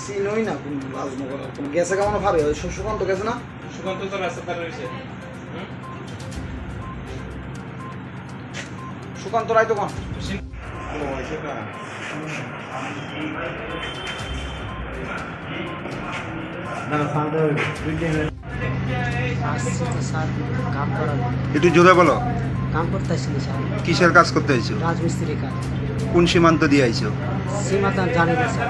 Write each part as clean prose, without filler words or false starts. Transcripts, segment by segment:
চিনই না কোন রাজনগর কোন গেছে কেমন ভাবে ওই সুকান্ত গেছে না সুকান্ত তো রাস্তায় রয়েছে সুকান্ত রায় তো কোন একটু জোরে বলো। কাম করতে আসছিলি স্যার, কিসের কাজ করতে আইছো? রাজমিস্ত্রি কাজ। কোন সীমান্ত দিয়ে আইছো? সীমান্ত জানি না স্যার,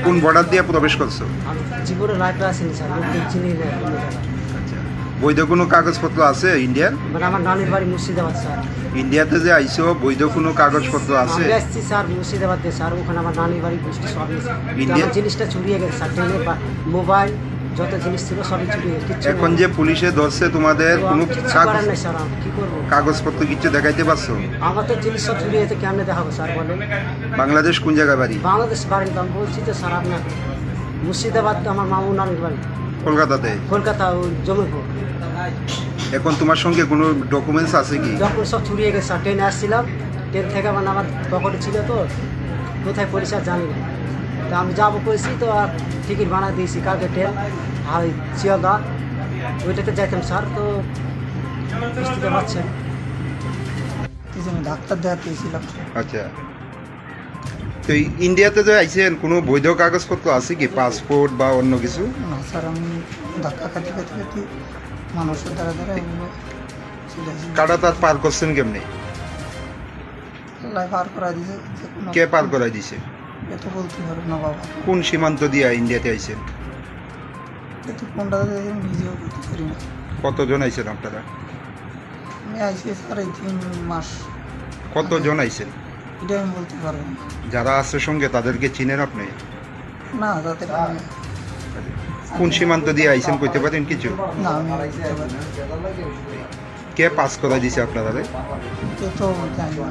কোন বর্ডার দিয়ে প্রবেশ করছো? আমি জীবনে লাইফে আসিনি স্যার, লোকজন চিনি না কোনো জায়গায়। আচ্ছা, বৈধ কোনো কাগজপত্র আছে ইন্ডিয়ান? মানে আমার নানির বাড়ি মুর্শিদাবাদ স্যার। ইন্ডিয়াতে যে আইছো বৈধ কোনো কাগজপত্র আছে? আমি আসছি স্যার মুর্শিদাবাদ দিয়ে স্যার, ওখানে আমার নানির বাড়ি গোষ্ঠী সব আছে। ইন্ডিয়া- আমার জিনিসটা চুরিয়ে গেছে স্যার, ট্রেনে মোবাইল যত জিনিস ছিল সবই চুরিয়ে গেছে। এখন যে পুলিশে ধরছে তোমাদের কোনো কিছু কাগজ করার নাই স্যার, আমি কি করবো? কাগজপত্র কিছু দেখাইতে পারছো? আমার তো জিনিস সব চুরিয়ে গেছে, কেমনে দেখাবো স্যার বলেন? বাংলাদেশ কোন জায়গায় বাড়ি? বাংলাদেশ বাড়ি তো আমি বলছি তো স্যার আপনাকে, মুর্শিদাবাদ তো আমার মামু নানির বাড়ি, কলকাতাতে। কলকাতা ওই জমিপুর। এখন তোমার সঙ্গে কোনো ডকুমেন্টস আছে কি? যখন সব চুরিয়ে গেছে স্যার, ট্রেনে আসছিলাম, ট্রেন থেকে মানে আমার পকেটে ছিল তো, কোথায় পরিষ্কার জানি না, তা আমি যাবো করেছি তো আর টিকিট বানা দিয়েছি কালকে ট্রেন আর শিয়ালদা ওইটাতে যাইতাম স্যার, তো বুঝতে পারছেন ডাক্তার দেখাতে গেছিলাম। আচ্ছা, তো এই ইন্ডিয়াতে যে আইছেন কোনো বৈধ কাগজপত্র আছে কি, পাসপোর্ট বা অন্য কিছু? না স্যার, আমি ধাক্কা খাতে খাতে খাতে মানুষের দ্বারা দ্বারা এগুলো চলে আসি। কাটা তার পার করছেন কেমনি? লাইফ পার করা দিয়েছে, কে পার করাই দিছে? এ তো বলতে পারবো না বাবা, কোন সীমান্ত দিয়ে ইন্ডিয়াতে আইছেন? এ তো কোনটা আমি নিজেও বলতে পারি না। কতজন আইছেন আপনারা? আমি আইসি স্যার এই 3 মাস, কতজন আইছেন? এটা আমি বলতে পারবো না। যারা আছে সঙ্গে তাদেরকে চিনেন আপনি? না তাদের কোন সীমান্ত দিয়ে আইছেন কইতে পারেন কিছু? না আমি বলতে পারি না। কে পাস করাই দিছে আপনারা? এ তো জানি না।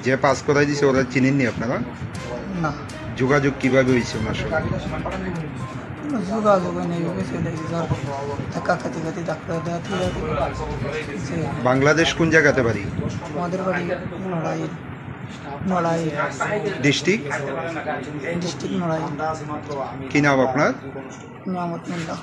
যে পাস করাই দিছে ওরা চিনেননি আপনারা? না যোগাযোগ কিভাবে হয়েছে ওনার সঙ্গে? কোনো যোগাযোগ নেই, চলে গেছে স্যার, ধাক্কা খাতে খাতে ডাক্তার দেখাতে বাংলাদেশ কোন জায়গাতে বাড়ি? আমাদের বাড়ি নড়াই, নড়াই ডিস্ট্রিক্ট? ডিস্ট্রিক্ট নড়াই। কি নাম আপনার? নিয়ামত মিল্লা।